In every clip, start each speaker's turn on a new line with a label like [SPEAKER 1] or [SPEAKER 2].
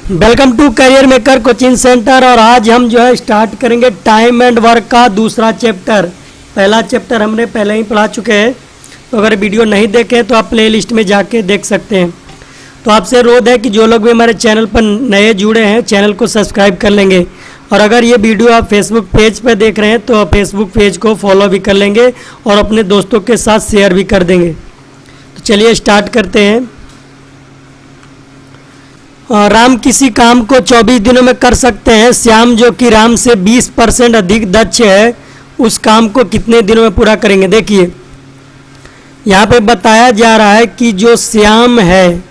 [SPEAKER 1] Welcome to Career Maker Coaching Centre. और आज हम जो है स्टार्ट करेंगे टाइम एंड वर्क का दूसरा चैप्टर। पहला चैप्टर हमने पहले ही पढ़ा चुके हैं, तो अगर वीडियो नहीं देखे तो आप प्ले लिस्ट में जाके देख सकते हैं। तो आपसे अनुरोध है कि जो लोग भी हमारे चैनल पर नए जुड़े हैं चैनल को सब्सक्राइब कर लेंगे, और अगर ये वीडियो आप फेसबुक पेज पर देख रहे हैं तो फेसबुक पेज को फॉलो भी कर लेंगे और अपने दोस्तों के साथ शेयर भी कर देंगे। तो चलिए स्टार्ट करते हैं। राम किसी काम को 24 दिनों में कर सकते हैं। श्याम जो कि राम से 20% अधिक दक्ष है, उस काम को कितने दिनों में पूरा करेंगे। देखिए यहाँ पे बताया जा रहा है कि जो श्याम है,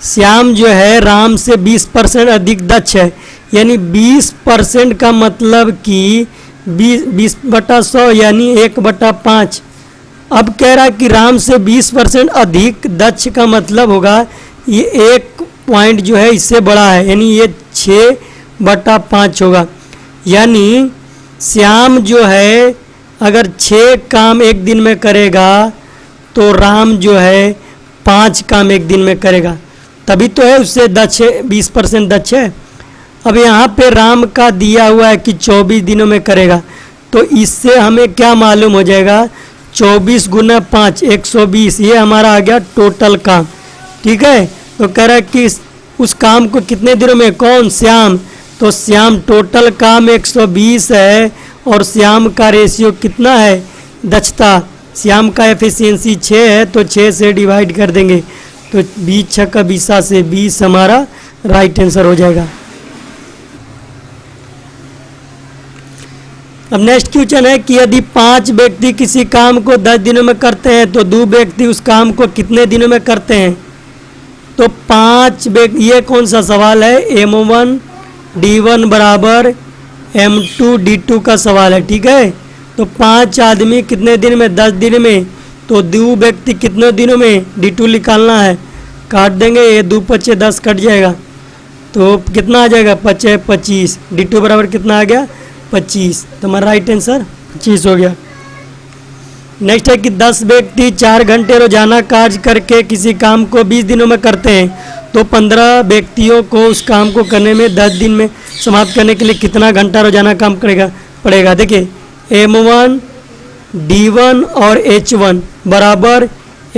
[SPEAKER 1] श्याम जो है राम से 20% अधिक दक्ष है, यानी 20% का मतलब कि 20/100 यानी 1/5। अब कह रहा है कि राम से 20% अधिक दक्ष का मतलब होगा ये एक पॉइंट जो है इससे बड़ा है, यानी ये 6/5 होगा। यानी श्याम जो है अगर 6 काम एक दिन में करेगा तो राम जो है 5 काम एक दिन में करेगा, तभी तो है उससे दक्ष 20% दक्ष है। अब यहाँ पे राम का दिया हुआ है कि 24 दिनों में करेगा, तो इससे हमें क्या मालूम हो जाएगा, 24 × 5 120, ये हमारा आ गया टोटल काम। ठीक है, तो कह रहा है कि उस काम को कितने दिनों में, कौन, श्याम। तो श्याम टोटल काम 120 है और श्याम का रेशियो कितना है, दक्षता। श्याम का एफिशिएंसी 6 है, तो 6 से डिवाइड कर देंगे तो 20 × 6 = 20 से 20 हमारा राइट आंसर हो जाएगा। अब नेक्स्ट क्वेश्चन है कि यदि 5 व्यक्ति किसी काम को 10 दिनों में करते हैं तो 2 व्यक्ति उस काम को कितने दिनों में करते हैं। तो 5 व्यक्ति, ये कौन सा सवाल है, M1 D1 = M2 D2 का सवाल है। ठीक है, तो 5 आदमी कितने दिन में, 10 दिन में, तो 2 व्यक्ति कितने दिनों में, D2 निकालना है। काट देंगे, ये 2 × 5 = 10 कट जाएगा, तो कितना आ जाएगा, 5 × 25, D2 बराबर कितना आ गया, 25। तो हमारा राइट आंसर 25 हो गया। नेक्स्ट है कि 10 व्यक्ति 4 घंटे रोजाना कार्य करके किसी काम को 20 दिनों में करते हैं, तो 15 व्यक्तियों को उस काम को करने में 10 दिन में समाप्त करने के लिए कितना घंटा रोजाना काम पड़ेगा। देखिए M1 D1 और H1 =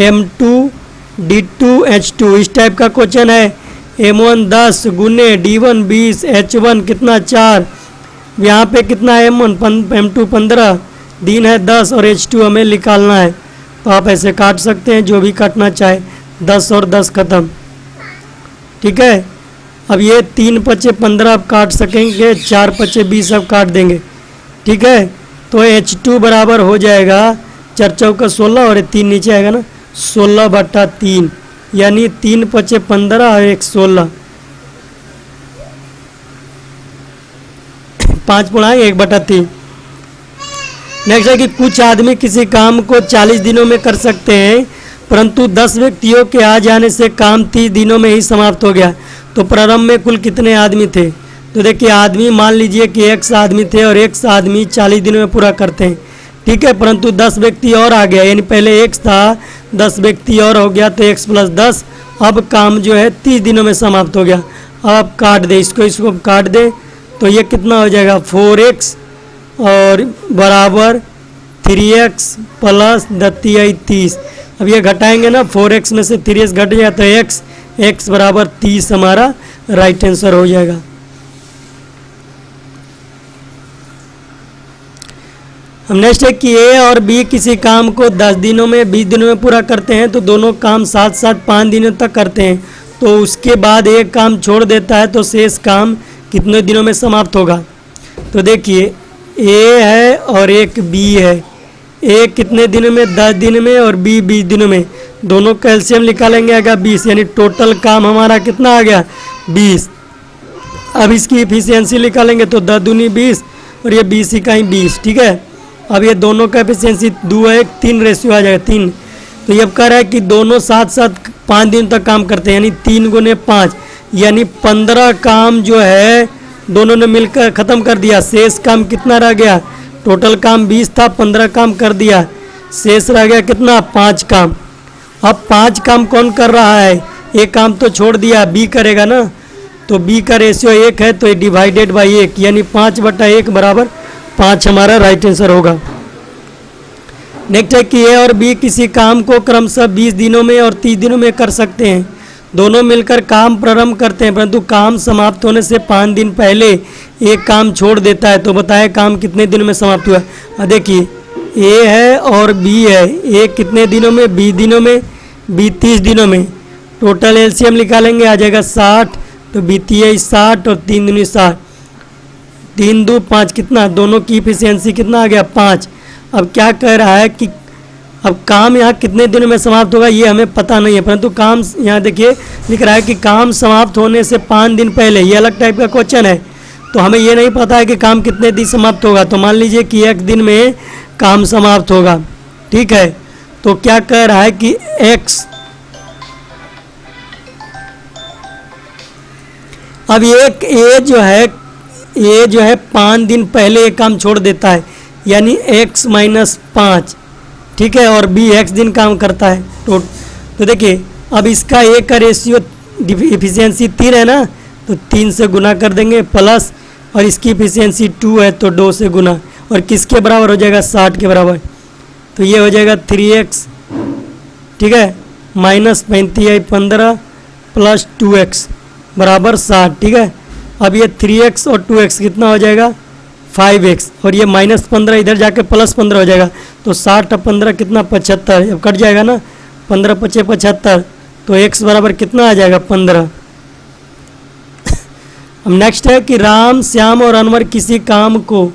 [SPEAKER 1] M2 D2 H2, इस टाइप का क्वेश्चन है। M1 10 × D1 20, H1 कितना 4, यहाँ पे कितना है M1 M2 15, दिन है 10 और H2 हमें निकालना है। तो आप ऐसे काट सकते हैं, जो भी काटना चाहे, 10 और 10 खत्म। ठीक है, अब ये 3 × 5 = 15 आप काट सकेंगे, 4 × 5 = 20 आप काट देंगे। ठीक है, तो H2 बराबर हो जाएगा 4 × 4 = 16 और 3 नीचे आएगा ना, 16/3, यानी 3 × 5 = 15 और 1 16, 5 × 1/3। नेक्स्ट है कि कुछ आदमी किसी काम को 40 दिनों में कर सकते हैं, परंतु 10 व्यक्तियों के आ जाने से काम 30 दिनों में ही समाप्त हो गया। तो प्रारंभ में कुल कितने आदमी थे। तो देखिए आदमी मान लीजिए कि X आदमी थे और X आदमी 40 दिनों में पूरा करते हैं। ठीक है, परंतु 10 व्यक्ति और आ गया, यानी पहले X था, 10 व्यक्ति और हो गया, तो X + 10, अब काम जो है 30 दिनों में समाप्त हो गया। अब काट दे, इसको काट दे, तो ये कितना हो जाएगा, 4X और बराबर 3X + 30। अब ये घटाएंगे ना, 4X में से 3X घट जाए तो X बराबर 30 हमारा राइट आंसर हो जाएगा। हम नेक्स्ट है कि A और B किसी काम को 10 दिनों में 20 दिनों में पूरा करते हैं, तो दोनों काम साथ साथ 5 दिनों तक करते हैं, तो उसके बाद एक काम छोड़ देता है, तो शेष काम कितने दिनों में समाप्त होगा। तो देखिए A है और एक B है, A कितने दिनों में, 10 दिन में, और B 20 दिनों में, दोनों कैल्शियम निकालेंगे आएगा 20, यानी टोटल काम हमारा कितना आ गया, 20। अब इसकी एफिशिएंसी निकालेंगे तो 10 दूनी 20 और ये 20 इकाई 20। ठीक है, अब ये दोनों का एफिशिएंसी 2 है, 3 रेशियो आ जाएगा 3। तो ये अब कह रहा है कि दोनों साथ साथ 5 दिन तक काम करते हैं, यानी 3 × 5, यानी 15 काम जो है दोनों ने मिलकर ख़त्म कर दिया। शेष काम कितना रह गया, टोटल काम 20 था, 15 काम कर दिया, शेष रह गया कितना, 5 काम। अब 5 काम कौन कर रहा है, एक काम तो छोड़ दिया, बी करेगा ना, तो बी का रेशियो 1 है, तो ये डिवाइडेड बाई 1 यानी 5/1 बराबर 5 हमारा राइट आंसर होगा। नेक्स्ट है कि ए और बी किसी काम को क्रमशः 20 दिनों में और 30 दिनों में कर सकते हैं। दोनों मिलकर काम प्रारंभ करते हैं, परंतु काम समाप्त होने से 5 दिन पहले एक काम छोड़ देता है। तो बताए काम कितने दिनों में समाप्त हुआ। अब देखिए ए है और बी है, ए कितने दिनों में, 20 दिनों में, बी 30 दिनों में। टोटल एलसीएम निकालेंगे, आ जाएगा 60। तो बी 60 और 3 दूनी 60, 3 2 5 कितना, दोनों की इफिशियंसी कितना आ गया 5। अब क्या कह रहा है कि अब काम यहाँ कितने दिनों में समाप्त होगा ये हमें पता नहीं है, परंतु काम यहाँ देखिए लिख रहा है कि काम समाप्त होने से 5 दिन पहले, ये अलग टाइप का क्वेश्चन है। तो हमें ये नहीं पता है कि काम कितने दिन समाप्त होगा। तो मान लीजिए कि 1 दिन में काम समाप्त होगा, ठीक है। तो क्या कह रहा है कि x, अब ए जो है 5 दिन पहले एक काम छोड़ देता है, यानी x - 5, ठीक है, और बी x दिन काम करता है। तो देखिए अब इसका ए का रेशियो इफिशियंसी 3 है ना, तो 3 से गुना कर देंगे प्लस, और इसकी इफिशियंसी 2 है तो 2 से गुना, और किसके बराबर हो जाएगा 60 के बराबर। तो ये हो जाएगा 3x, ठीक है, -35 15 प्लस 2x बराबर 60, ठीक है। अब ये 3x और 2x कितना हो जाएगा 5x, और ये -15 इधर जाके +15 हो जाएगा। तो 60 और 15 कितना 75, अब कट जाएगा ना, 15 × 5 = 75, तो x बराबर कितना आ जाएगा 15। अब नेक्स्ट है कि राम, श्याम और अनवर किसी काम को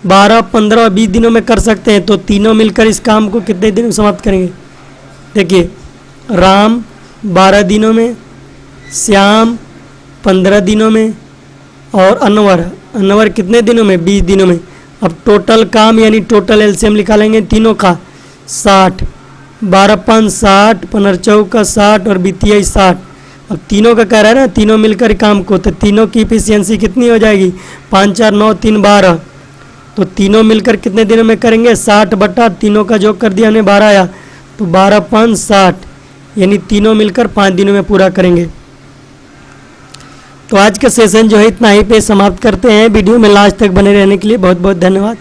[SPEAKER 1] 12, 15 और 20 दिनों में कर सकते हैं। तो तीनों मिलकर इस काम को कितने दिन में समाप्त करेंगे। देखिए राम 12 दिनों में, श्याम 15 दिनों में, और अनवर कितने दिनों में 20 दिनों में। अब टोटल काम यानी टोटल एलसीएम निकालेंगे तीनों का 60, 12 × 5 60, 15 × 4 60 और 20 60। अब तीनों का कह रहा है ना, तीनों मिलकर काम को, तो तीनों की इफिशियंसी कितनी हो जाएगी 5 4 9 3 12। तो तीनों मिलकर कितने दिनों में करेंगे 60 बटा तीनों का जोड़ कर दिया हमने 12 आया, तो 12 × 5 60, यानी तीनों मिलकर 5 दिनों में पूरा करेंगे। तो आज का सेशन जो है इतना ही पे समाप्त करते हैं। वीडियो में लास्ट तक बने रहने के लिए बहुत बहुत धन्यवाद।